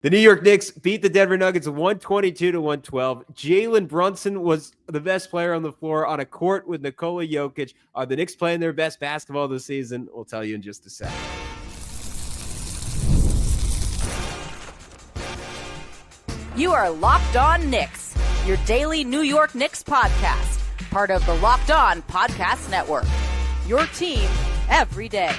The New York Knicks beat the Denver Nuggets 122-112. Jalen Brunson was the best player on the floor on a court with Nikola Jokic. Are the Knicks playing their best basketball this season? We'll tell you in just a second. You are Locked On Knicks, your daily New York Knicks podcast, part of the Locked On Podcast Network. Your team every day.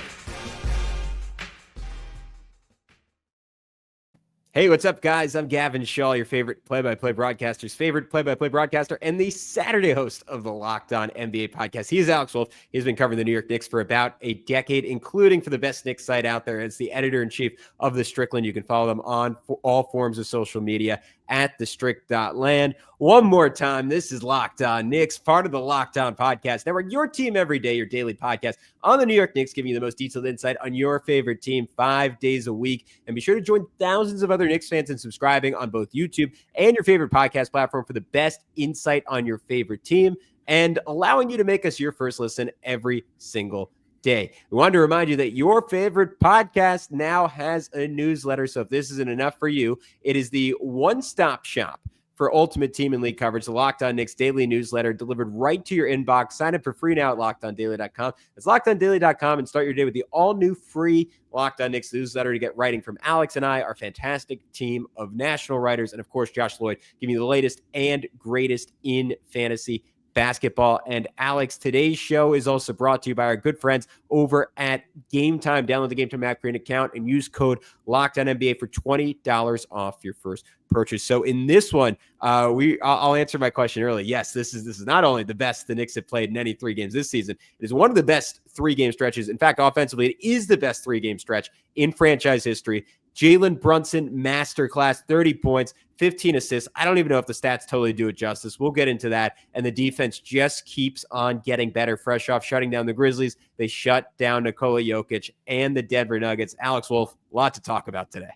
Hey, what's up, guys? I'm Gavin, Schall, your favorite play-by-play broadcaster's favorite play-by-play broadcaster and the Saturday host of the Locked On NBA podcast. He is Alex Wolfe. He's been covering the New York Knicks for about a decade, including for the best Knicks site out there as the editor-in-chief of The Strickland. You can follow them on all forms of social media at thestrict.land. One more time, this is Locked On Knicks, part of the Locked On Podcast Network, your team every day, your daily podcast on the New York Knicks, giving you the most detailed insight on your favorite team 5 days a week. And be sure to join thousands of other Knicks fans in subscribing on both YouTube and your favorite podcast platform for the best insight on your favorite team and allowing you to make us your first listen every single day. We wanted to remind you that your favorite podcast now has a newsletter. So if this isn't enough for you, it is the one-stop shop for ultimate team and league coverage. The Locked On Knicks daily newsletter delivered right to your inbox. Sign up for free now at LockedOnDaily.com. It's LockedOnDaily.com and start your day with the all-new free Locked On Knicks newsletter to get writing from Alex and I, our fantastic team of national writers, and of course, Josh Lloyd, giving you the latest and greatest in fantasy basketball. And Alex, today's show is also brought to you by our good friends over at Game Time. Download the Game Time app, create an account, and use code LOCKEDONNBA for $20 off your first purchase. So in this one, I'll answer my question early. Yes, this is not only the best the Knicks have played in any 3 games this season, it is one of the best 3-game stretches. In fact, offensively, it is the best 3-game stretch in franchise history. Jalen Brunson Masterclass, 30 points, 15 assists. I don't even know if the stats totally do it justice. We'll get into that. And the defense just keeps on getting better. Fresh off shutting down the Grizzlies, they shut down Nikola Jokic and the Denver Nuggets. Alex Wolfe, a lot to talk about today.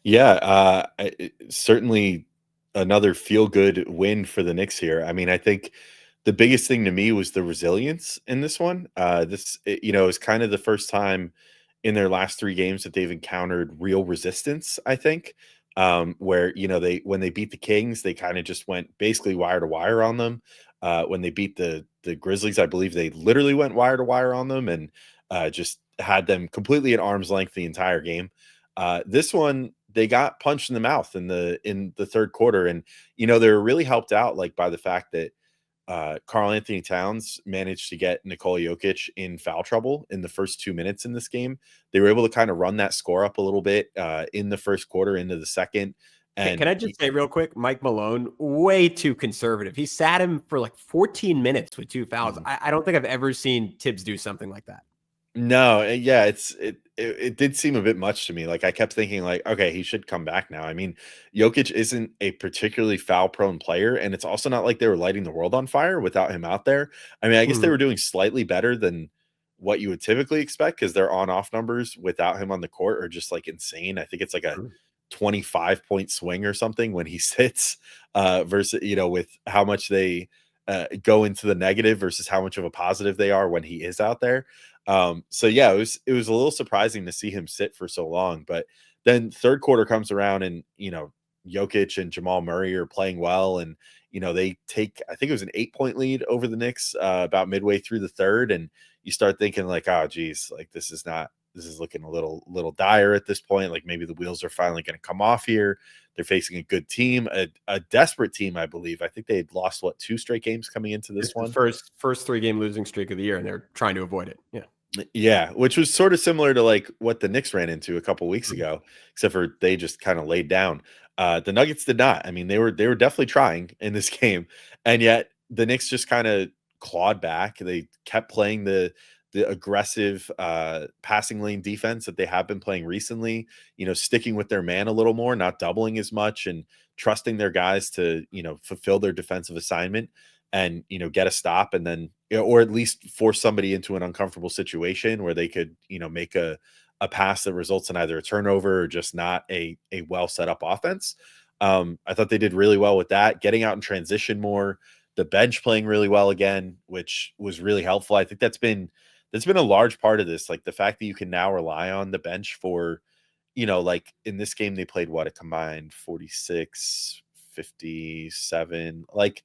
Yeah, certainly another feel-good win for the Knicks here. I mean, I think the biggest thing to me was the resilience in this one. Is kind of the first time in their last 3 games that they've encountered real resistance, I think, where, when they beat the Kings, they kind of just went basically wire to wire on them. When they beat the Grizzlies, I believe they literally went wire to wire on them and just had them completely at arm's length the entire game. This one, they got punched in the mouth in the third quarter. And, they were really helped out by the fact that Karl-Anthony Towns managed to get Nikola Jokic in foul trouble in the first 2 minutes in this game. They were able to kind of run that score up a little bit in the first quarter into the second. And can I just say real quick, Mike Malone, way too conservative. He sat him for 14 minutes with 2 fouls. I don't think I've ever seen Tibbs do something like that. No, yeah, it did seem a bit much to me. I kept thinking okay, he should come back now. I mean, Jokic isn't a particularly foul-prone player, and it's also not like they were lighting the world on fire without him out there. I mean, I guess they were doing slightly better than what you would typically expect because their on-off numbers without him on the court are just insane. I think it's a 25-point swing or something when he sits versus, with how much they go into the negative versus how much of a positive they are when he is out there. So yeah, it was a little surprising to see him sit for so long, but then third quarter comes around and, Jokic and Jamal Murray are playing well. And, they take, I think it was an 8-point lead over the Knicks about midway through the third. And you start thinking oh geez, this is looking a little dire at this point. Maybe the wheels are finally going to come off here. They're facing a good team, a desperate team, I believe. I think they had lost 2 straight games coming into this one. First 3-game losing streak of the year, and they're trying to avoid it. Yeah, which was sort of similar to what the Knicks ran into a couple weeks ago, except for they just kind of laid down. The Nuggets did not. I mean, they were definitely trying in this game, and yet the Knicks just kind of clawed back. They kept playing the aggressive passing lane defense that they have been playing recently, sticking with their man a little more, not doubling as much and trusting their guys to, fulfill their defensive assignment and, get a stop and then, or at least force somebody into an uncomfortable situation where they could, make a pass that results in either a turnover or just not a well set up offense. I thought they did really well with that, getting out in transition more, the bench playing really well again, which was really helpful. I think that's been a large part of this, the fact that you can now rely on the bench for, like in this game, they played what, a combined 46, 57, like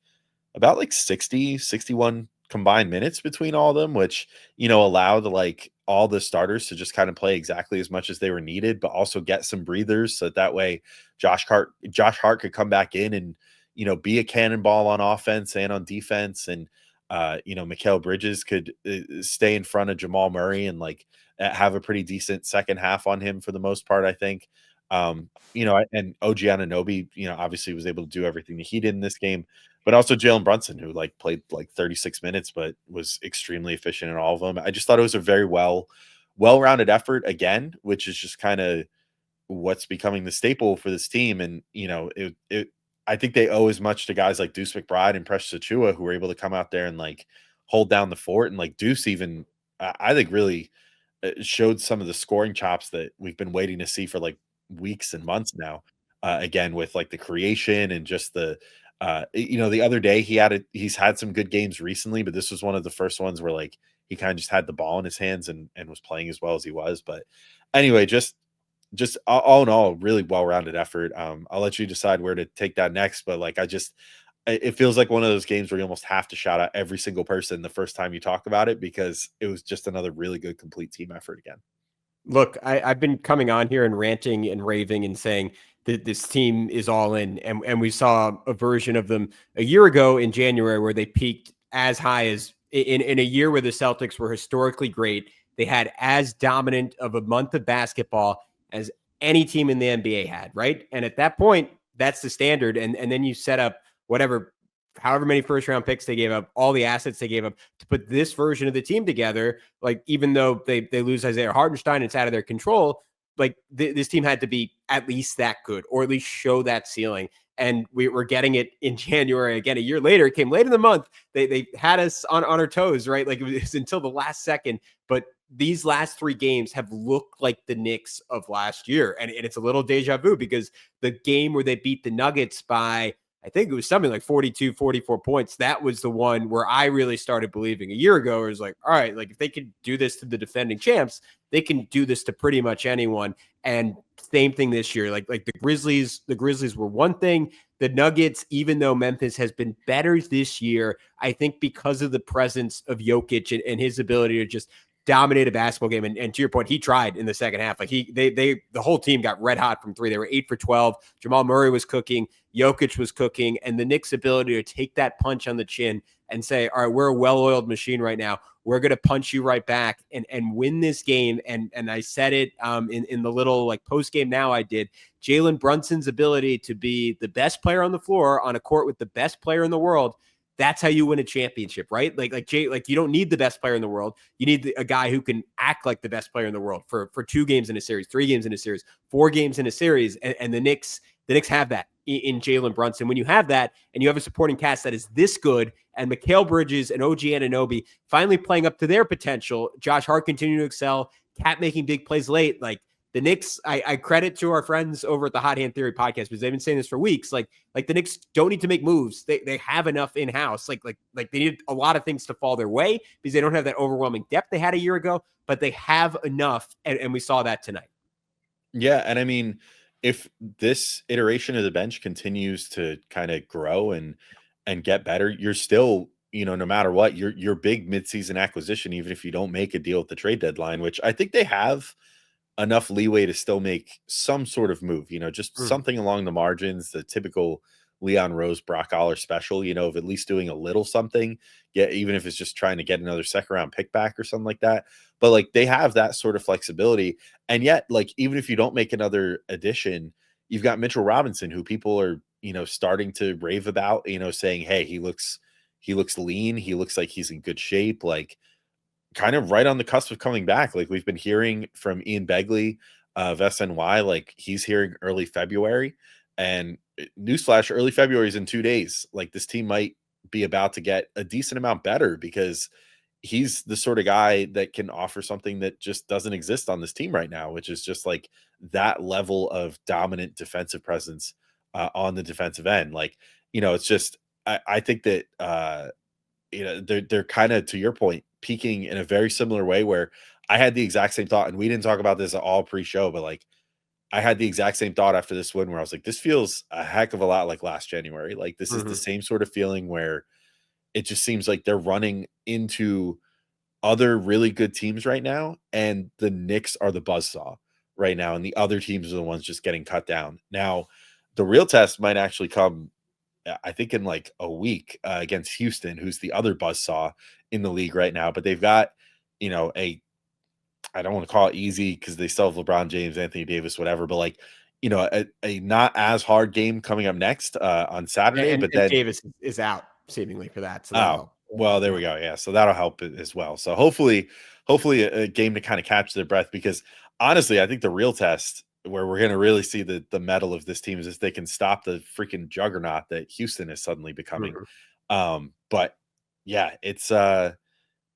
about like 60, 61 combined minutes between all of them, which, allowed like all the starters to just kind of play exactly as much as they were needed, but also get some breathers. So that way Josh Hart could come back in and, be a cannonball on offense and on defense. And, Mikal Bridges could stay in front of Jamal Murray and like have a pretty decent second half on him for the most part, I think. And OG Anunoby, obviously was able to do everything that he did in this game, but also Jalen Brunson, who like played like 36 minutes, but was extremely efficient in all of them. I just thought it was a very well-rounded effort again, which is just kind of what's becoming the staple for this team. And, I think they owe as much to guys like Deuce McBride and Precious Achua, who were able to come out there and like hold down the fort. And like Deuce even, I think really showed some of the scoring chops that we've been waiting to see for like weeks and months now. Again, with like the creation and just the other day he's had some good games recently, but this was one of the first ones where like he kind of just had the ball in his hands and was playing as well as he was. But anyway, just all in all, really well-rounded effort. I'll let you decide where to take that next, but like it feels like one of those games where you almost have to shout out every single person the first time you talk about it, because it was just another really good complete team effort again. Look, I've been coming on here and ranting and raving and saying that this team is all in. And we saw a version of them a year ago in January where they peaked as high as in a year where the Celtics were historically great. They had as dominant of a month of basketball as any team in the NBA had, right? And at that point, that's the standard. And then you set up however many first round picks they gave up, all the assets they gave up to put this version of the team together. Like, even though they lose Isaiah Hartenstein, it's out of their control. Like this team had to be at least that good, or at least show that ceiling. And we were getting it in January again. A year later, it came late in the month. They had us on our toes, right? Like, it was until the last second. But these last three games have looked like the Knicks of last year. And it's a little deja vu, because the game where they beat the Nuggets by, I think it was something like 42, 44 points. That was the one where I really started believing a year ago. It was like, all right, like if they could do this to the defending champs, they can do this to pretty much anyone. And same thing this year. Like the Grizzlies were one thing. The Nuggets, even though Memphis has been better this year, I think because of the presence of Jokic and his ability to just dominate a basketball game. And to your point, he tried in the second half. Like the whole team got red hot from three. They were 8 for 12. Jamal Murray was cooking. Jokic was cooking. And the Knicks' ability to take that punch on the chin and say, all right, we're a well-oiled machine right now. We're going to punch you right back and win this game. And I said it in the little like post game now I did. Jalen Brunson's ability to be the best player on the floor on a court with the best player in the world. That's how you win a championship, right? Like you don't need the best player in the world. You need a guy who can act like the best player in the world for 2 games in a series, 3 games in a series, 4 games in a series. And the Knicks have that in Jalen Brunson. When you have that and you have a supporting cast that is this good, and Mikal Bridges and OG Anunoby finally playing up to their potential, Josh Hart continuing to excel, Cat making big plays late, like the Knicks, I credit to our friends over at the Hot Hand Theory podcast, because they've been saying this for weeks. Like the Knicks don't need to make moves. They have enough in house. Like they need a lot of things to fall their way, because they don't have that overwhelming depth they had a year ago, but they have enough. And we saw that tonight. Yeah. And I mean, if this iteration of the bench continues to kind of grow and get better, you're still, no matter what, your big midseason acquisition, even if you don't make a deal at the trade deadline, which I think they have enough leeway to still make some sort of move, just something along the margins, the typical Leon Rose, Brock Aller special, of at least doing a little something. Yeah, even if it's just trying to get another second round pick back or something like that. But like they have that sort of flexibility. And yet, like, even if you don't make another addition, you've got Mitchell Robinson, who people are, starting to rave about, saying, hey, he looks lean. He looks like he's in good shape. Like, kind of right on the cusp of coming back. Like we've been hearing from Ian Begley of SNY, like he's hearing early February, and newsflash, early February is in 2 days. Like this team might be about to get a decent amount better, because he's the sort of guy that can offer something that just doesn't exist on this team right now, which is just like that level of dominant defensive presence on the defensive end. Like, it's just, I think that, they're kind of, to your point, peaking in a very similar way, where I had the exact same thought, and we didn't talk about this at all pre-show, but like I had the exact same thought after this win where I was like, this feels a heck of a lot like last January. Like this is the same sort of feeling where it just seems like they're running into other really good teams right now, and the Knicks are the buzzsaw right now, and the other teams are the ones just getting cut down. Now, the real test might actually come, I think, in like a week against Houston, who's the other buzzsaw in the league right now. But they've got, I don't want to call it easy because they still have LeBron James, Anthony Davis, whatever, but like, a not as hard game coming up next on Saturday. And, but and then Davis is out seemingly for that. So that'll Oh, help. well, there we go. Yeah, so that'll help as well. So hopefully a game to kind of catch their breath, because honestly, I think the real test where we're going to really see the mettle of this team is if they can stop the freaking juggernaut that Houston is suddenly becoming. But yeah, it's a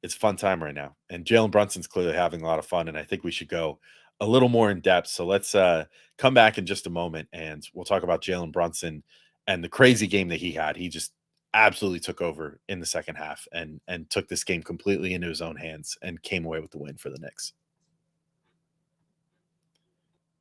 fun time right now, and Jalen Brunson's clearly having a lot of fun, and I think we should go a little more in depth. So let's come back in just a moment, and we'll talk about Jalen Brunson and the crazy game that he had. He just absolutely took over in the second half and took this game completely into his own hands and came away with the win for the Knicks.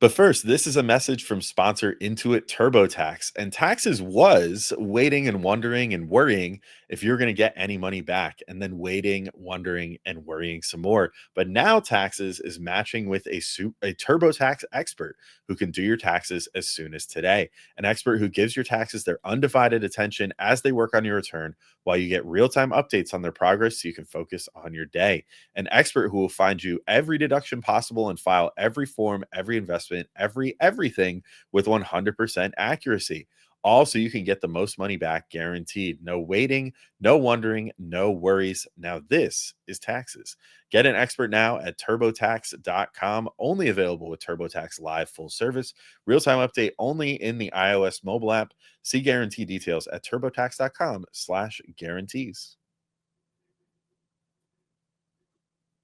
But first, this is a message from sponsor Intuit TurboTax. And taxes was waiting and wondering and worrying if you're going to get any money back, and then waiting, wondering, and worrying some more. But now taxes is matching with a TurboTax expert who can do your taxes as soon as today. An expert who gives your taxes their undivided attention as they work on your return, while you get real-time updates on their progress so you can focus on your day. An expert who will find you every deduction possible and file every form, every investment, everything with 100% accuracy. Also, you can get the most money back guaranteed. No waiting, no wondering, no worries. Now this is taxes. Get an expert now at TurboTax.com. Only available with TurboTax Live Full Service. Real-time update only in the iOS mobile app. See guarantee details at TurboTax.com/guarantees.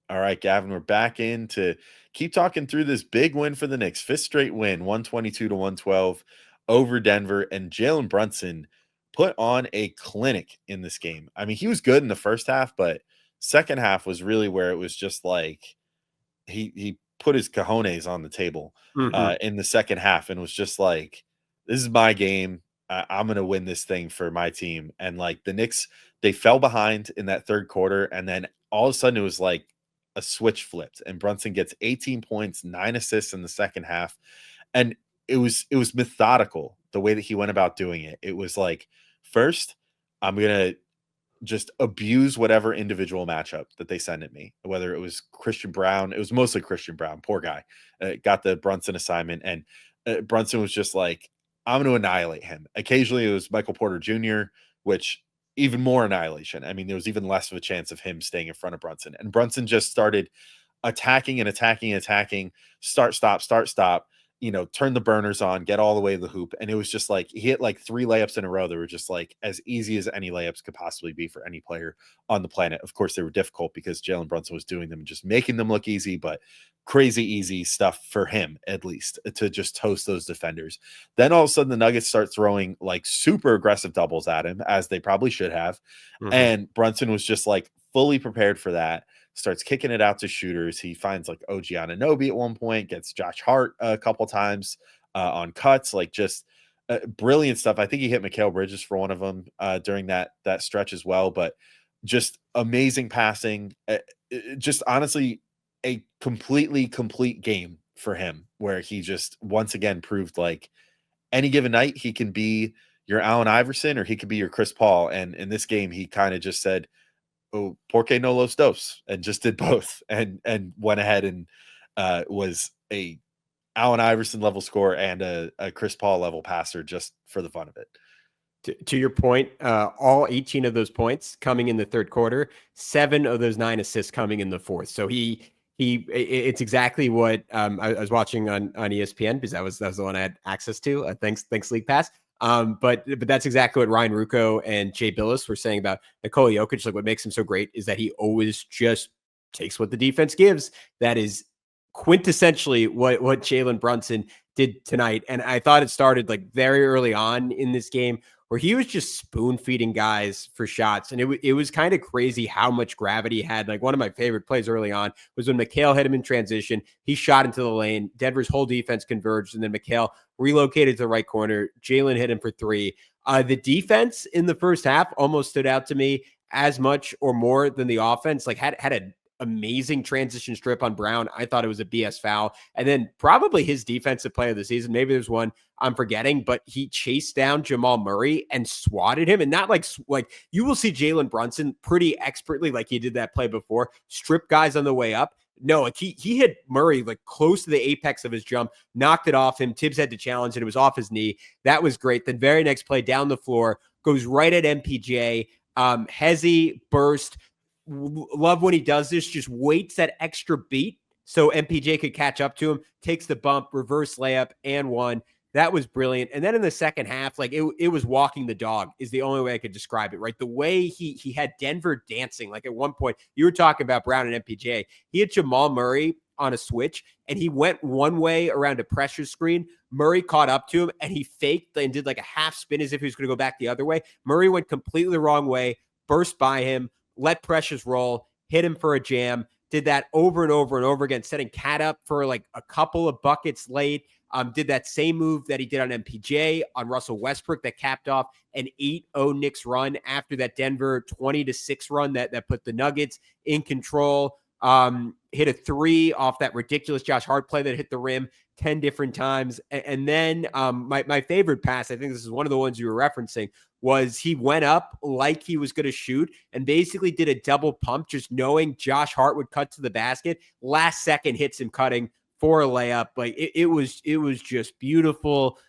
All right, Gavin, we're back in to keep talking through this big win for the Knicks. Fifth straight win, 122-112 over Denver. And Jalen Brunson put on a clinic in this game. I mean, he was good in the first half, but second half was really where it was just like he put his cojones on the table in the second half, and was just like, this is my game. I'm going to win this thing for my team. And like the Knicks, they fell behind in that third quarter, and then all of a sudden it was like a switch flipped, and Brunson gets 18 points, 9 assists in the second half. And it was methodical the way that he went about doing it. It was like, first, I'm going to just abuse whatever individual matchup that they send at me, whether it was Christian Brown. It was mostly Christian Brown, poor guy, got the Brunson assignment. And Brunson was just like, I'm going to annihilate him. Occasionally it was Michael Porter Jr., which even more annihilation. I mean, there was even less of a chance of him staying in front of Brunson. And Brunson just started attacking and attacking and attacking, start, stop, turn the burners on, get all the way to the hoop. And it was just like, he hit like 3 layups in a row that were just like as easy as any layups could possibly be for any player on the planet. Of course, they were difficult because Jalen Brunson was doing them and just making them look easy, but crazy easy stuff for him, at least, to just toast those defenders. Then all of a sudden the Nuggets start throwing like super aggressive doubles at him, as they probably should have. And Brunson was just like fully prepared for that. Starts kicking it out to shooters. He finds like OG Anunoby at one point, gets Josh Hart a couple times on cuts, like just brilliant stuff. I think he hit Mikal Bridges for one of them during that stretch as well, but just amazing passing. Just honestly, a completely complete game for him, where he just once again proved like any given night he can be your Allen Iverson or he could be your Chris Paul. And in this game, he kind of just said, "Oh, porque no los dos," and just did both, and went ahead and was a Allen Iverson level scorer and a Chris Paul level passer just for the fun of it. To your point, all 18 of those points coming in the third quarter, 7 of those 9 assists coming in the fourth. So it's exactly what I was watching on ESPN, because that was the one I had access to. Thanks League Pass. But that's exactly what Ryan Ruocco and Jay Billis were saying about Nikola Jokic. Like, what makes him so great is that he always just takes what the defense gives. That is quintessentially what Jalen Brunson did tonight. And I thought it started like very early on in this game where he was just spoon feeding guys for shots. And it was kind of crazy how much gravity he had. Like one of my favorite plays early on was when McHale hit him in transition. He shot into the lane. Denver's whole defense converged, and then McHale relocated to the right corner. Jaylen hit him for three. The defense in the first half almost stood out to me as much or more than the offense. Like had an amazing transition strip on Brown. I thought it was a BS foul. And then probably his defensive play of the season. Maybe there's one I'm forgetting, but he chased down Jamal Murray and swatted him. And not like you will see Jalen Brunson pretty expertly, like he did that play before, strip guys on the way up. No, like he hit Murray like close to the apex of his jump, knocked it off him. Tibbs had to challenge it. It was off his knee. That was great. The very next play down the floor goes right at MPJ. Hezzy burst. Love when he does this, just waits that extra beat so MPJ could catch up to him, takes the bump, reverse layup, and one. That was brilliant. And then in the second half, like it was walking the dog is the only way I could describe it, right? The way he had Denver dancing. Like at one point, you were talking about Brown and MPJ. He had Jamal Murray on a switch, and he went one way around a pressure screen. Murray caught up to him, and he faked and did like a half spin as if he was going to go back the other way. Murray went completely the wrong way, burst by him, let pressures roll, hit him for a jam, did that over and over and over again, setting Cat up for like a couple of buckets late. Did that same move that he did on MPJ on Russell Westbrook that capped off an 8-0 Knicks run after that Denver 20-6 run that put the Nuggets in control. Hit a three off that ridiculous Josh Hart play that hit the rim 10 different times. And then my favorite pass, I think this is one of the ones you were referencing, was he went up like he was going to shoot and basically did a double pump, just knowing Josh Hart would cut to the basket. Last second hits him cutting for a layup. Like it was just beautiful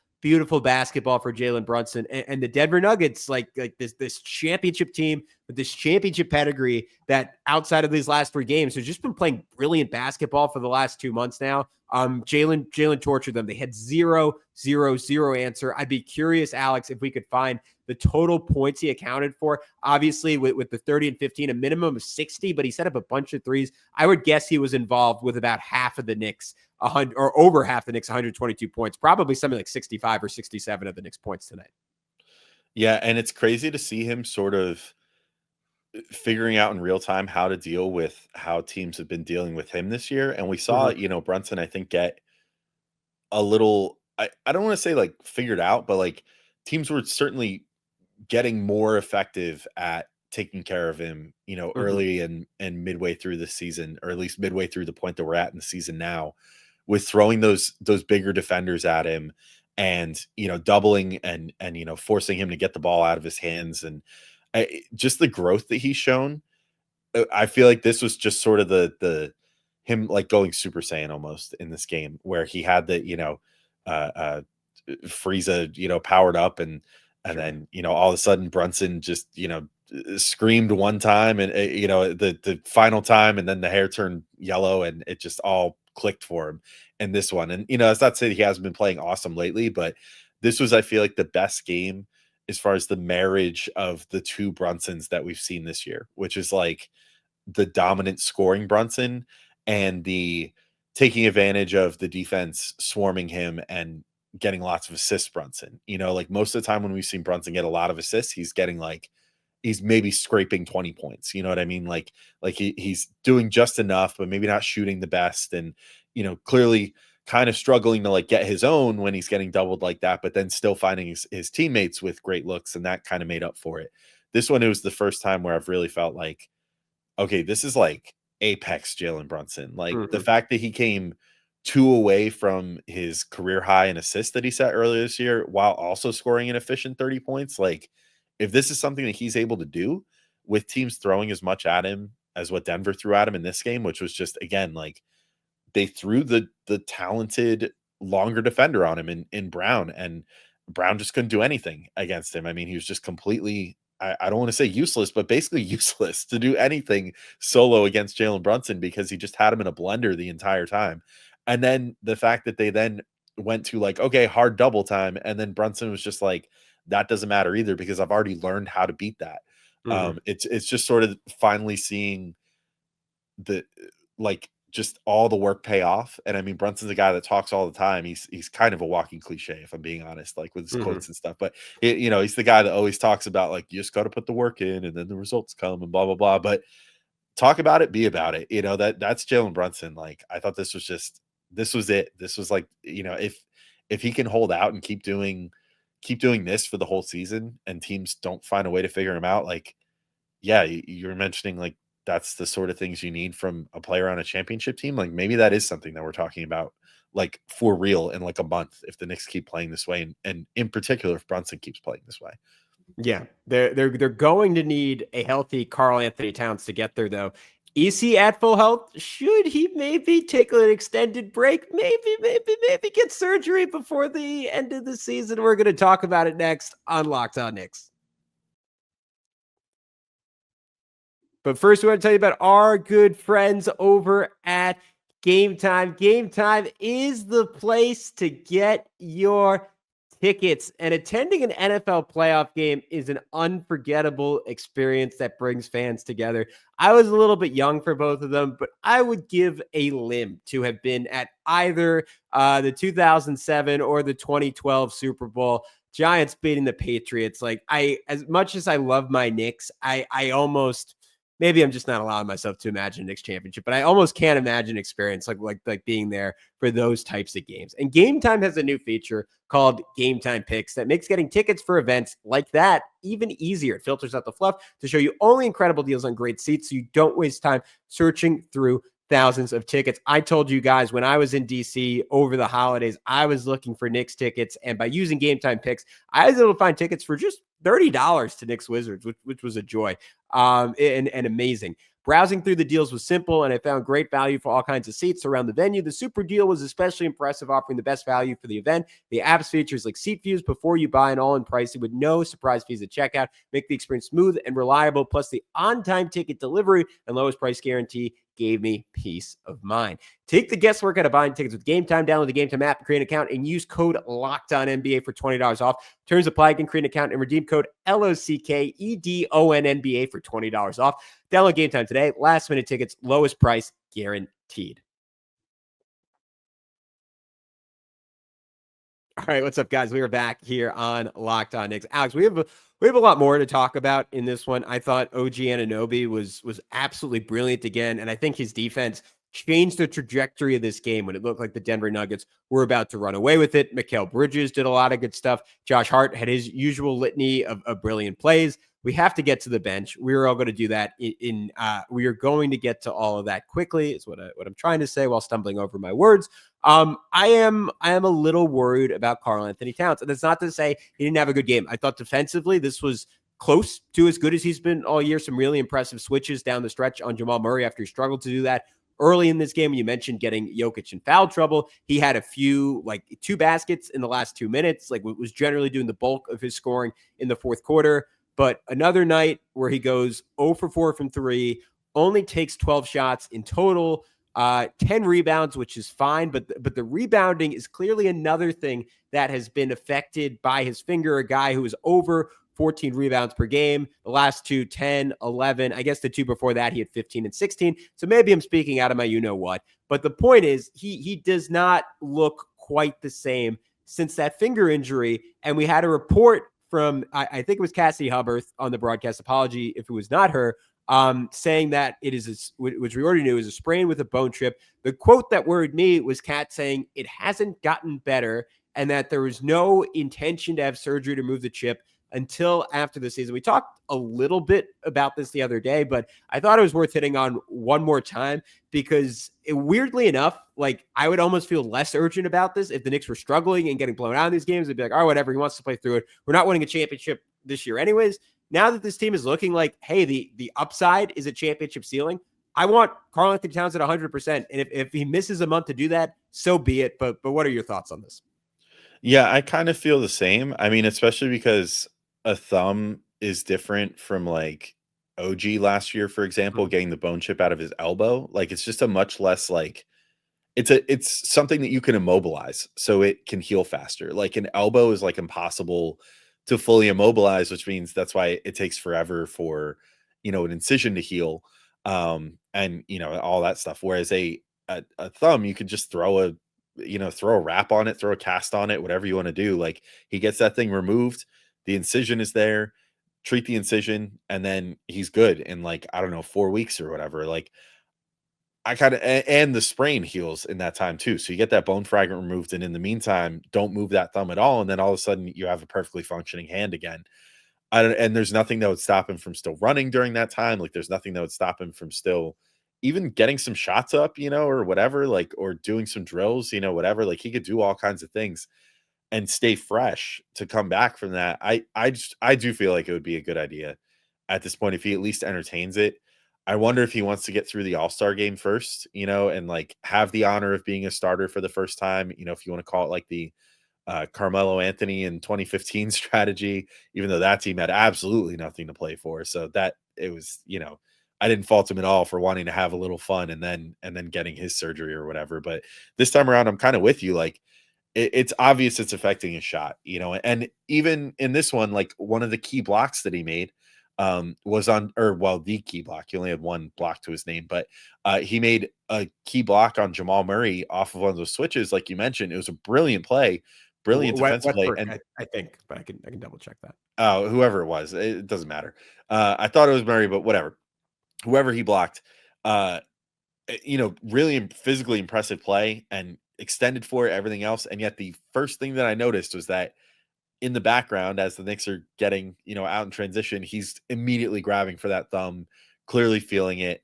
basketball for Jalen Brunson and the Denver Nuggets, like this championship team with this championship pedigree that outside of these last three games has just been playing brilliant basketball for the last 2 months now. Jalen tortured them. They had 0-0-0 answer. I'd be curious, Alex, if we could find the total points he accounted for. Obviously, with the 30 and 15, a minimum of 60, but he set up a bunch of threes. I would guess he was involved with about half of the Knicks, 100 or over half the Knicks, 122 points, probably something like 65 or 67 of the Knicks points tonight. Yeah, and it's crazy to see him sort of figuring out in real time how to deal with how teams have been dealing with him this year. And we saw, Brunson, I think, get a little, I don't want to say like figured out, but like teams were certainly getting more effective at taking care of him, early and midway through the season, or at least midway through the point that we're at in the season now, with throwing those bigger defenders at him and, doubling and forcing him to get the ball out of his hands. And just the growth that he's shown. I feel like this was just sort of the him like going Super Saiyan almost in this game, where he had the, Frieza, powered up and then, all of a sudden Brunson just, screamed one time and, the final time, and then the hair turned yellow and it just all clicked for him in this one. And, it's not to say he hasn't been playing awesome lately, but this was, I feel like, the best game as far as the marriage of the two Brunsons that we've seen this year, which is like the dominant scoring Brunson and the taking advantage of the defense swarming him and getting lots of assists Brunson. Like most of the time when we've seen Brunson get a lot of assists, he's getting like, he's maybe scraping 20 points. You know what I mean? Like he's doing just enough, but maybe not shooting the best. And, clearly kind of struggling to like get his own when he's getting doubled like that, but then still finding his teammates with great looks. And that kind of made up for it. This one, it was the first time where I've really felt like, okay, this is like apex Jalen Brunson. Like the fact that he came 2 away from his career high in assists that he set earlier this year, while also scoring an efficient 30 points. Like if this is something that he's able to do with teams throwing as much at him as what Denver threw at him in this game, which was just, again, like they threw the talented longer defender on him in Brown, and Brown just couldn't do anything against him. I mean, he was just completely, I don't want to say useless, but basically useless to do anything solo against Jalen Brunson, because he just had him in a blender the entire time. And then the fact that they then went to like, okay, hard double time. And then Brunson was just like, that doesn't matter either, because I've already learned how to beat that. It's just sort of finally seeing the, like just all the work pay off. And I mean, Brunson's a guy that talks all the time. He's kind of a walking cliche, if I'm being honest, like with his quotes and stuff. But he's the guy that always talks about like, you just got to put the work in and then the results come and blah blah blah. But talk about it, be about it. That's Jalen Brunson. Like, I thought this was it. This was like, if he can hold out and keep doing this for the whole season and teams don't find a way to figure him out, like, yeah, you're mentioning like that's the sort of things you need from a player on a championship team. Like, maybe that is something that we're talking about, like, for real in like a month, if the Knicks keep playing this way, and in particular if Brunson keeps playing this way. Yeah, they're going to need a healthy Karl-Anthony Towns to get there, though. Is he at full health? Should he maybe take an extended break? Maybe get surgery before the end of the season? We're going to talk about it next on Locked On Knicks. But first, we want to tell you about our good friends over at Game Time. Game Time is the place to get your tickets, and attending an NFL playoff game is an unforgettable experience that brings fans together. I was a little bit young for both of them, but I would give a limb to have been at either the 2007 or the 2012 Super Bowl. Giants beating the Patriots. Like, as much as I love my Knicks, I almost, maybe I'm just not allowing myself to imagine a Knicks championship, but I almost can't imagine experience like being there for those types of games. And Game Time has a new feature called Game Time Picks that makes getting tickets for events like that even easier. It filters out the fluff to show you only incredible deals on great seats, so you don't waste time searching through thousands of tickets. I told you guys when I was in DC over the holidays, I was looking for Knicks tickets, and by using Game Time Picks, I was able to find tickets for just $30 to Knicks Wizards, which was a joy and amazing. Browsing through the deals was simple, and I found great value for all kinds of seats around the venue. The Super Deal was especially impressive, offering the best value for the event. The app's features like seat views before you buy and all-in pricing with no surprise fees at checkout make the experience smooth and reliable. Plus, the on-time ticket delivery and lowest price guarantee gave me peace of mind. Take the guesswork out of buying tickets with Game Time. Download the Game Time app, create an account, and use code LOCKEDONNBA for $20 off. Terms apply. You can create an account and redeem code LOCKEDONNBA for $20 off. Download Game Time today. Last minute tickets, lowest price guaranteed. All right, what's up, guys? We are back here on Locked On Knicks. Alex, we have a lot more to talk about in this one. I thought OG Anunoby was absolutely brilliant again, and I think his defense changed the trajectory of this game when it looked like the Denver Nuggets were about to run away with it. Mikal Bridges did a lot of good stuff. Josh Hart had his usual litany of brilliant plays. We have to get to the bench. We're all going to do that. We are going to get to all of that quickly. Is what I'm trying to say while stumbling over my words. I am a little worried about Karl-Anthony Towns, and that's not to say he didn't have a good game. I thought defensively this was close to as good as he's been all year. Some really impressive switches down the stretch on Jamal Murray after he struggled to do that early in this game. You mentioned getting Jokic in foul trouble. He had a few, like 2 baskets in the last 2 minutes, like was generally doing the bulk of his scoring in the fourth quarter. But another night where he goes 0 for 4 from 3, only takes 12 shots in total, 10 rebounds, which is fine. But the rebounding is clearly another thing that has been affected by his finger, a guy who is over 14 rebounds per game. The last 2, 10, 11. I guess the 2 before that, he had 15 and 16. So maybe I'm speaking out of my you-know-what. But the point is, he does not look quite the same since that finger injury. And we had a report from, I think it was Cassie Hubbarth on the broadcast, apology if it was not her, saying that it is, which we already knew, is a sprain with a bone chip. The quote that worried me was Kat saying it hasn't gotten better and that there was no intention to have surgery to move the chip until after the season. We talked a little bit about this the other day, but I thought it was worth hitting on one more time because weirdly enough, like I would almost feel less urgent about this if the Knicks were struggling and getting blown out in these games. They'd be like, oh, whatever, he wants to play through it. We're not winning a championship this year anyways. Now that this team is looking like, hey, the upside is a championship ceiling, I want Karl-Anthony Towns at 100%. And if he misses a month to do that, so be it. But what are your thoughts on this? Yeah, I kind of feel the same. I mean, especially because a thumb is different from like OG last year, for example, getting the bone chip out of his elbow. Like it's just a much less like it's something that you can immobilize so it can heal faster. Like an elbow is like impossible to fully immobilize, which means that's why it takes forever for, an incision to heal. And all that stuff. Whereas a thumb, you could just throw a wrap on it, throw a cast on it, whatever you want to do. Like, he gets that thing removed, the incision is there, treat the incision, and then he's good in, like, I don't know, 4 weeks or whatever. Like, I kind of, and the sprain heals in that time too. So you get that bone fragment removed, and in the meantime, don't move that thumb at all. And then all of a sudden, you have a perfectly functioning hand again. And there's nothing that would stop him from still running during that time. Like, there's nothing that would stop him from still even getting some shots up, or whatever, like, or doing some drills, whatever. Like, he could do all kinds of things and stay fresh to come back from that. I do feel like it would be a good idea at this point if he at least entertains it. I wonder if he wants to get through the All-Star game first, and like have the honor of being a starter for the first time, if you want to call it like the Carmelo Anthony in 2015 strategy, even though that team had absolutely nothing to play for. So that it was, I didn't fault him at all for wanting to have a little fun and then getting his surgery or whatever. But this time around, I'm kind of with you. Like, it's obvious it's affecting his shot, and even in this one, like, one of the key blocks that he made was on, or well, the key block. He only had one block to his name, but he made a key block on Jamal Murray off of one of those switches, like you mentioned. It was a brilliant play, brilliant defensive play, and I think, but I can double check that. Whoever it was, it doesn't matter. I thought it was Murray, but whatever. Whoever he blocked, really physically impressive play and extended for it, everything else. And yet the first thing that I noticed was that in the background, as the Knicks are getting, out in transition, he's immediately grabbing for that thumb, clearly feeling it,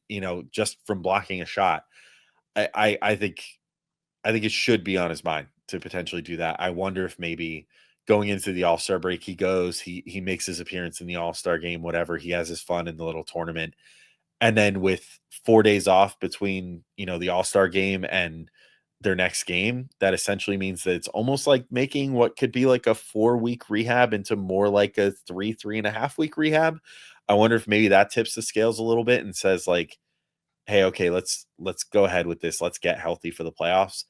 just from blocking a shot. I think it should be on his mind to potentially do that. I wonder if maybe going into the All-Star break, he makes his appearance in the All-Star game, whatever. He has his fun in the little tournament. And then with 4 days off between, the All-Star game and their next game, that essentially means that it's almost like making what could be like a 4-week rehab into more like a 3.5 week rehab. I wonder if maybe that tips the scales a little bit and says like, hey, okay, let's go ahead with this. Let's get healthy for the playoffs.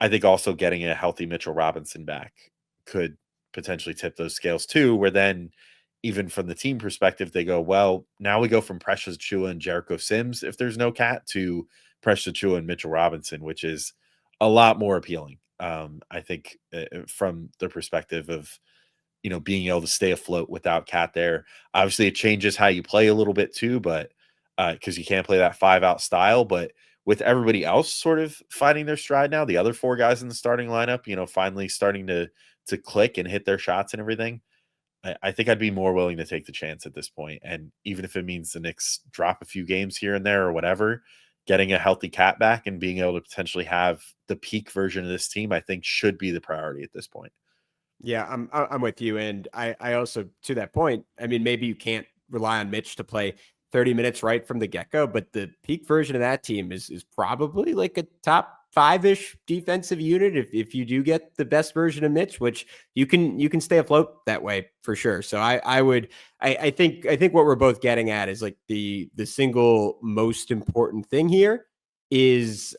I think also getting a healthy Mitchell Robinson back could potentially tip those scales too, where then even from the team perspective, they go, well, now we go from Precious Achiuwa and Jericho Sims, if there's no cat, to Precious Achiuwa and Mitchell Robinson, which is a lot more appealing. I think from the perspective of, being able to stay afloat without Cat there. Obviously, it changes how you play a little bit too, but because you can't play that 5-out style. But with everybody else sort of finding their stride now, the other 4 guys in the starting lineup, finally starting to click and hit their shots and everything, I think I'd be more willing to take the chance at this point. And even if it means the Knicks drop a few games here and there or whatever, getting a healthy Cat back and being able to potentially have the peak version of this team, I think should be the priority at this point. Yeah, I'm with you. And I also, to that point, I mean, maybe you can't rely on Mitch to play 30 minutes right from the get-go, but the peak version of that team is probably like a top 5-ish defensive unit if you do get the best version of Mitch, which you can stay afloat that way for sure. So I think what we're both getting at is like the single most important thing here is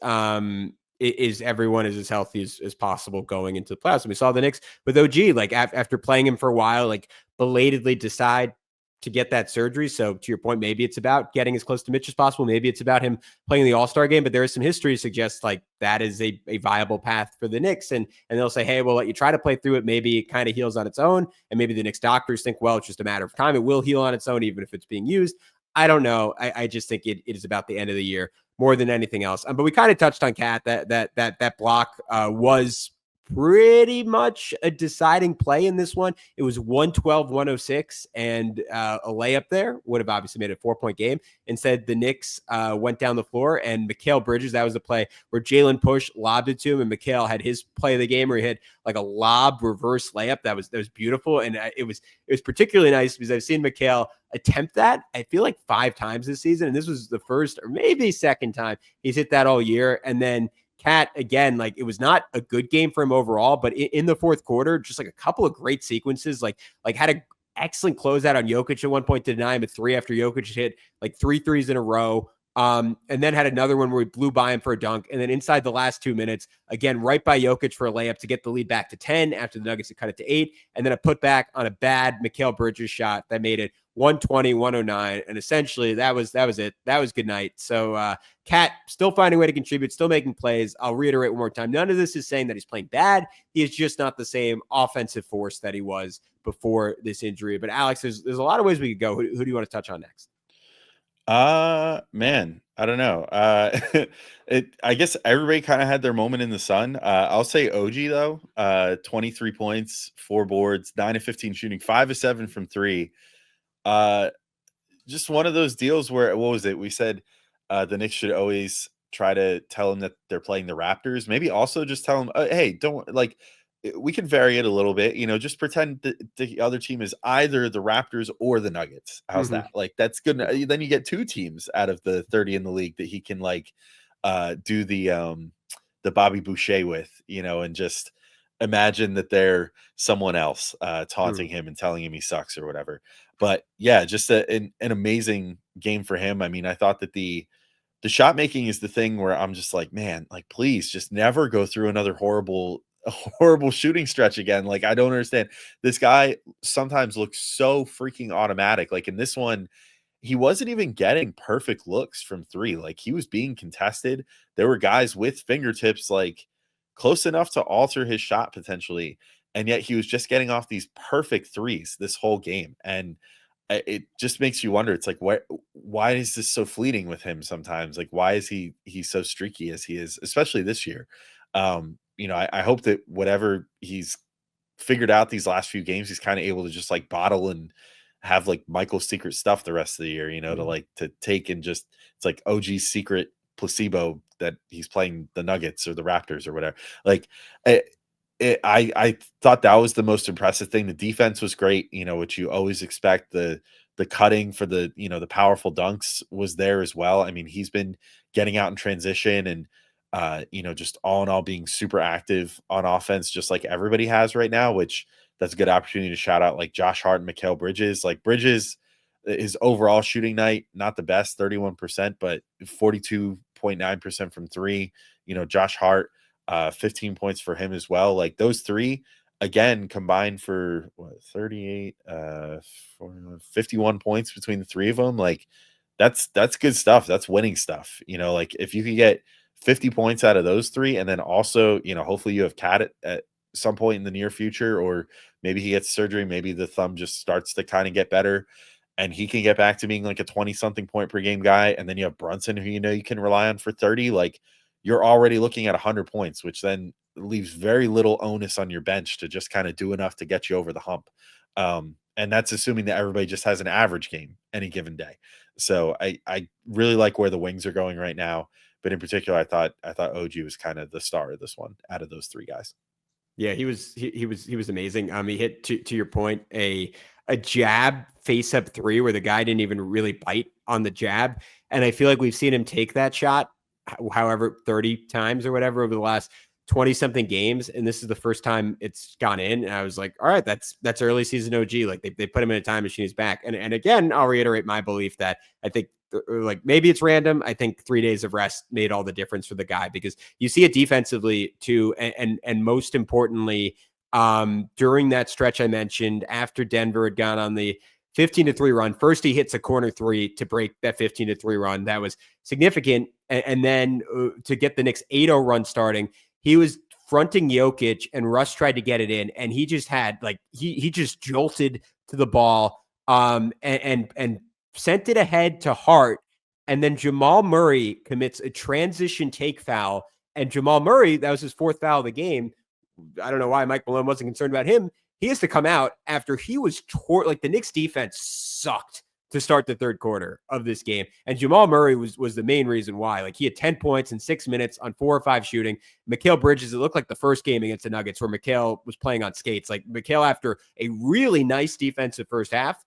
everyone is as healthy as possible going into the playoffs. And we saw the Knicks with OG, like after playing him for a while, like belatedly decide to get that surgery. So to your point, maybe it's about getting as close to Mitch as possible. Maybe it's about him playing the All-Star game, but there is some history to suggest like that is a viable path for the Knicks. And they'll say, hey, we'll let you try to play through it. Maybe it kind of heals on its own. And maybe the Knicks doctors think, well, it's just a matter of time. It will heal on its own, even if it's being used. I don't know. I just think it is about the end of the year more than anything else. But we kind of touched on Cat that block was pretty much a deciding play in this one. It was 112-106, and a layup there would have obviously made it a 4-point game. Instead, the Knicks went down the floor, and Mikal Bridges, that was the play where Jalen pushed, lobbed it to him, and Mikal had his play of the game where he had like a lob reverse layup. That was beautiful, and it was particularly nice because I've seen Mikal attempt that, I feel like 5 times this season, and this was the first or maybe second time he's hit that all year. And then Cat, again, like it was not a good game for him overall, but in the fourth quarter, just like a couple of great sequences, like had an excellent closeout on Jokic at one point to deny him a 3 after Jokic hit like 3 threes in a row. And then had another one where he blew by him for a dunk. And then inside the last 2 minutes, again, right by Jokic for a layup to get the lead back to 10 after the Nuggets had cut it to 8. And then a putback on a bad Mikal Bridges shot that made it 120, 109. And essentially that was it. That was good night. So Cat still finding a way to contribute, still making plays. I'll reiterate one more time. None of this is saying that he's playing bad. He is just not the same offensive force that he was before this injury. But Alex, there's a lot of ways we could go. Who do you want to touch on next? Man, I don't know. I guess everybody kind of had their moment in the sun. I'll say OG though. 23 points, 4 boards, 9 of 15 shooting, 5 of 7 from 3. Just one of those deals where, what was it? We said the Knicks should always try to tell them that they're playing the Raptors. Maybe also just tell them, hey, don't like. We can vary it a little bit, just pretend that the other team is either the Raptors or the Nuggets. How's that? Like, that's good. Then you get 2 teams out of the 30 in the league that he can do the Bobby Boucher with, and just imagine that they're someone else taunting him and telling him he sucks or whatever. But yeah, just an amazing game for him. I mean, I thought that the shot making is the thing where I'm just like, man, like, please just never go through another horrible shooting stretch again. Like, I don't understand. This guy sometimes looks so freaking automatic. Like in this one, he wasn't even getting perfect looks from 3. Like, he was being contested. There were guys with fingertips like close enough to alter his shot potentially, and yet he was just getting off these perfect threes this whole game. And it just makes you wonder. It's like, why is this so fleeting with him sometimes? Like, why is he's so streaky as he is, especially this year? I hope that whatever he's figured out these last few games, he's kind of able to just like bottle and have like Michael's secret stuff the rest of the year, to take and just, it's like OG's secret placebo that he's playing the Nuggets or the Raptors or whatever. Like I thought that was the most impressive thing. The defense was great, which you always expect. The cutting for the powerful dunks was there as well. I mean, he's been getting out in transition and just all in all being super active on offense, just like everybody has right now, which that's a good opportunity to shout out like Josh Hart and Mikal Bridges. Like Bridges, his overall shooting night, not the best, 31%, but 42.9% from 3. Josh Hart, 15 points for him as well. Like those 3 again combined for 38, 51 points between the 3 of them. Like that's good stuff. That's winning stuff. Like if you could get 50 points out of those 3, and then also, hopefully you have Cat at some point in the near future, or maybe he gets surgery, maybe the thumb just starts to kind of get better and he can get back to being like a 20-something point per game guy. And then you have Brunson, who you can rely on for 30. Like, you're already looking at 100 points, which then leaves very little onus on your bench to just kind of do enough to get you over the hump. And that's assuming that everybody just has an average game any given day. So I really like where the wings are going right now. But in particular, I thought OG was kind of the star of this one out of those 3 guys. Yeah, he was amazing. He hit, to your point, a jab face up 3 where the guy didn't even really bite on the jab. And I feel like we've seen him take that shot, however, 30 times or whatever over the last 20 something games. And this is the first time it's gone in. And I was like, all right, that's early season OG. Like they put him in a time machine, he's back. And again, I'll reiterate my belief that I think, like, maybe it's random. I think 3 days of rest made all the difference for the guy, because you see it defensively too. And most importantly, during that stretch I mentioned, after Denver had gone on the 15-3 run, first he hits a corner 3 to break that 15-3 run. That was significant. And then to get the Knicks 8-0 run starting, he was fronting Jokic and Russ tried to get it in. And he just had he just jolted to the ball and sent it ahead to Hart. And then Jamal Murray commits a transition take foul. And Jamal Murray, that was his 4th foul of the game. I don't know why Mike Malone wasn't concerned about him. He has to come out after he was the Knicks defense sucked to start the 3rd quarter of this game. And Jamal Murray was the main reason why. Like, he had 10 points in 6 minutes on 4 or 5 shooting. Mikal Bridges, it looked like the first game against the Nuggets where Mikal was playing on skates. Like, Mikal, after a really nice defensive first half,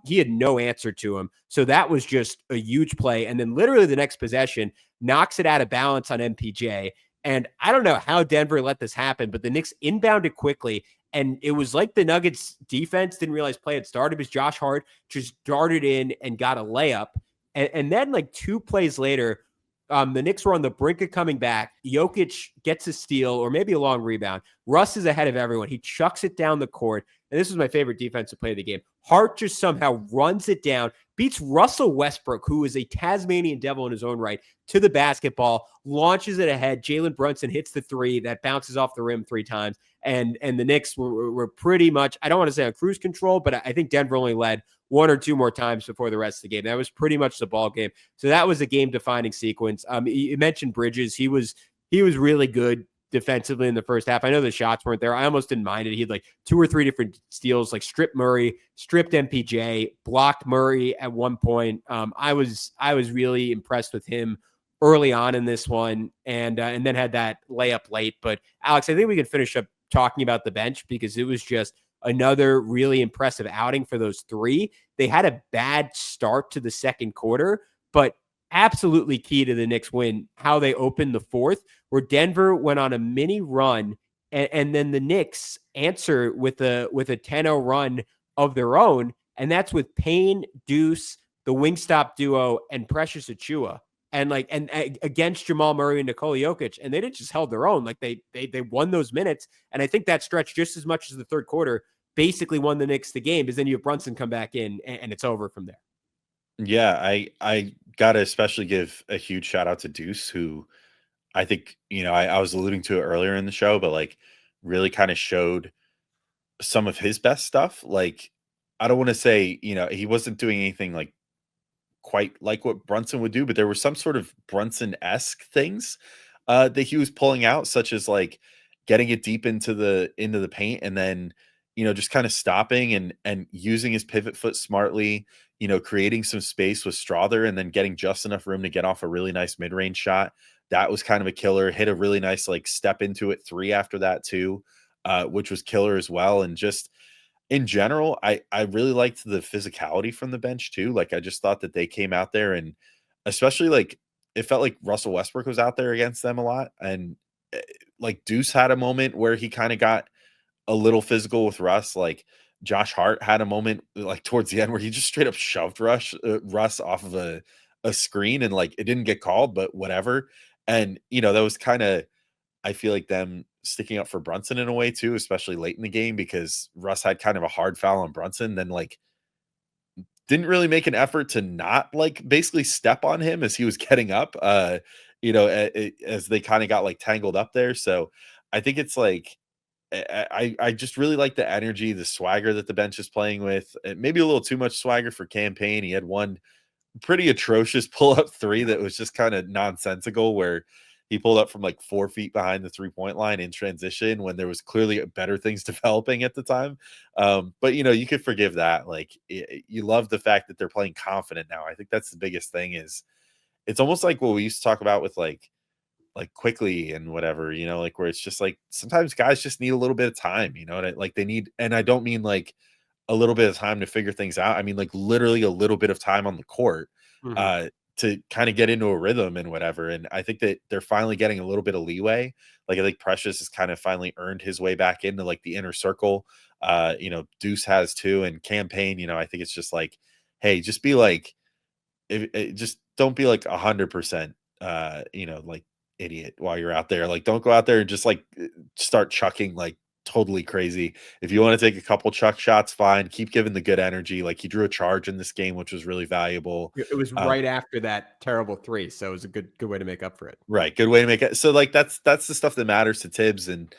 he had no answer to him. So that was just a huge play. And then literally the next possession knocks it out of balance on MPJ. And I don't know how Denver let this happen, but the Knicks inbounded quickly. And it was like the Nuggets defense didn't realize play had started, because Josh Hart just darted in and got a layup. And then like 2 plays later, the Knicks were on the brink of coming back. Jokic gets a steal or maybe a long rebound. Russ is ahead of everyone. He chucks it down the court. and this was my favorite defensive play of the game. Hart just somehow runs it down, beats Russell Westbrook, who is a Tasmanian devil in his own right, to the basketball, launches it ahead. Jalen Brunson hits the three that bounces off the rim 3 times. And the Knicks were pretty much, I don't want to say on cruise control, but I think Denver only led 1 or 2 more times before the rest of the game. That was pretty much the ball game. So that was a game-defining sequence. You mentioned Bridges. He was really good defensively in the first half. I know the shots weren't there. I almost didn't mind it. He had like 2 or 3 different steals, like stripped Murray, stripped MPJ, blocked Murray at one point. I was really impressed with him early on in this one, and then had that layup late. But Alex, I think we can finish up talking about the bench because it was just another really impressive outing for those 3. They had a bad start to the second quarter, but absolutely key to the Knicks win, how they opened the fourth, where Denver went on a mini run, and then the Knicks answer with a 10-0 run of their own, and that's with Payne, Deuce, the Wingstop duo, and Precious Achiuwa. And against Jamal Murray and Nikola Jokic, and they didn't just held their own. Like they won those minutes, and I think that stretch just as much as the third quarter basically won the Knicks the game. Because then you have Brunson come back in, and it's over from there. Yeah, I gotta especially give a huge shout out to Deuce, who I think I was alluding to it earlier in the show, but like really kind of showed some of his best stuff. Like I don't want to say he wasn't doing anything like quite like what Brunson would do, but there were some sort of Brunson-esque things that he was pulling out, such as like getting it deep into the paint and then just kind of stopping and using his pivot foot smartly, creating some space with Strother and then getting just enough room to get off a really nice mid-range shot. That was kind of a killer. Hit a really nice like step into it 3 after that too, which was killer as well. And just in general, I really liked the physicality from the bench too. Like I just thought that they came out there, and especially like it felt like Russell Westbrook was out there against them a lot. And like Deuce had a moment where he kind of got a little physical with Russ. Like Josh Hart had a moment like towards the end where he just straight up shoved Russ off of a screen, and like it didn't get called, but whatever. And that was kind of, I feel like, them sticking up for Brunson in a way too, especially late in the game, because Russ had kind of a hard foul on Brunson, then like didn't really make an effort to not like basically step on him as he was getting up, as they kind of got like tangled up there. So I think it's like, I just really like the energy, the swagger that the bench is playing with. Maybe a little too much swagger for Campaign. He had one pretty atrocious pull-up 3 that was just kind of nonsensical, where he pulled up from like 4 feet behind the 3-point line in transition when there was clearly better things developing at the time. But you could forgive that. Like you love the fact that they're playing confident now. I think that's the biggest thing. Is it's almost like what we used to talk about with like Quickly and whatever, like where it's just like sometimes guys just need a little bit of time, like they need, and I don't mean like a little bit of time to figure things out. I mean like literally a little bit of time on the court to kind of get into a rhythm and whatever. And I think that they're finally getting a little bit of leeway. Like I think Precious has kind of finally earned his way back into like the inner circle. Deuce has too, and Campaign, I think it's just like, hey, just be like, just don't be like 100%, like idiot while you're out there. Like don't go out there and just like start chucking like totally crazy. If you want to take a couple chuck shots, fine. Keep giving the good energy. Like he drew a charge in this game, which was really valuable. It was right after that terrible 3, so it was a good way to make up for it. Right, good way to make it. So like that's the stuff that matters to Tibbs, and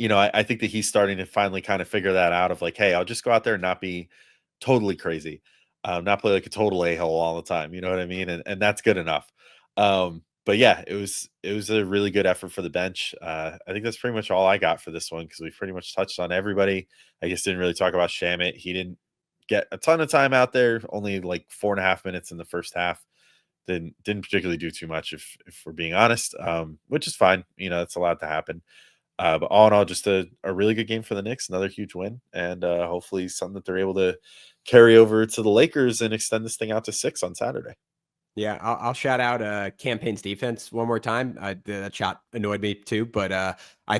I think that he's starting to finally kind of figure that out of like, hey, I'll just go out there and not be totally crazy, not play like a total a-hole all the time. You know what I mean? And that's good enough. But yeah, it was a really good effort for the bench. I think that's pretty much all I got for this one, because we pretty much touched on everybody. I just didn't really talk about Shamit. He didn't get a ton of time out there, only like 4.5 minutes in the first half. Didn't particularly do too much, if we're being honest, which is fine. It's allowed to happen. But all in all, just a really good game for the Knicks, another huge win, and hopefully something that they're able to carry over to the Lakers and extend this thing out to 6 on Saturday. Yeah, I'll shout out Campaign's defense one more time. That shot annoyed me too, but I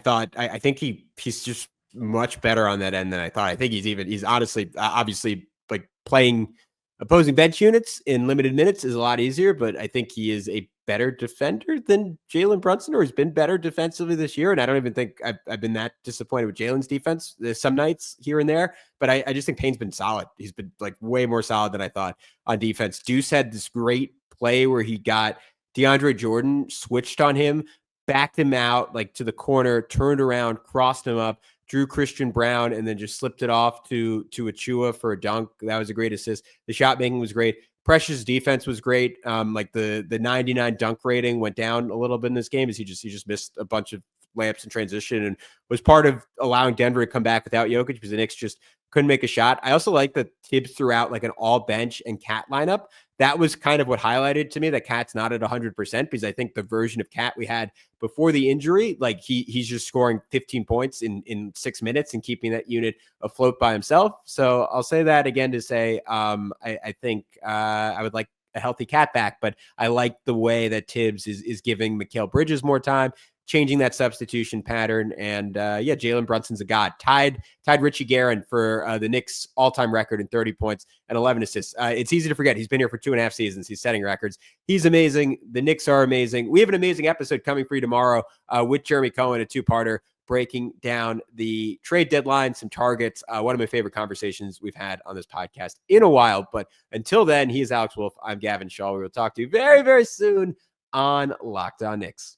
think he's just much better on that end than I thought. I think he's honestly, obviously, like playing opposing bench units in limited minutes is a lot easier, but I think he is a better defender than Jalen Brunson, or has been better defensively this year. And I don't even think I've been that disappointed with Jalen's defense. There's some nights here and there, but I just think Payne's been solid. He's been like way more solid than I thought on defense. Deuce had this great play where he got DeAndre Jordan switched on him, backed him out like to the corner, turned around, crossed him up, drew Christian Brown, and then just slipped it off to Achua for a dunk. That was a great assist. The shot making was great. Precious defense was great. Like the 99 dunk rating went down a little bit in this game as he just missed a bunch of layups in transition and was part of allowing Denver to come back without Jokic because the Knicks just couldn't make a shot. I also like that Tibbs threw out like an all bench and Cat lineup. That was kind of what highlighted to me that Cat's not at 100% because I think the version of Cat we had before the injury, like he's just scoring 15 points in 6 minutes and keeping that unit afloat by himself. So I'll say that again to say I think I would like a healthy Cat back, but I like the way that Tibbs is giving Mikal Bridges more time, changing that substitution pattern. And Jalen Brunson's a god. Tied Richie Guerin for the Knicks all-time record in 30 points and 11 assists. It's easy to forget. He's been here for 2.5 seasons. He's setting records. He's amazing. The Knicks are amazing. We have an amazing episode coming for you tomorrow with Jeremy Cohen, a two-parter, breaking down the trade deadline, some targets. One of my favorite conversations we've had on this podcast in a while. But until then, he is Alex Wolfe. I'm Gavin Schall. We will talk to you very, very soon on Locked On Knicks.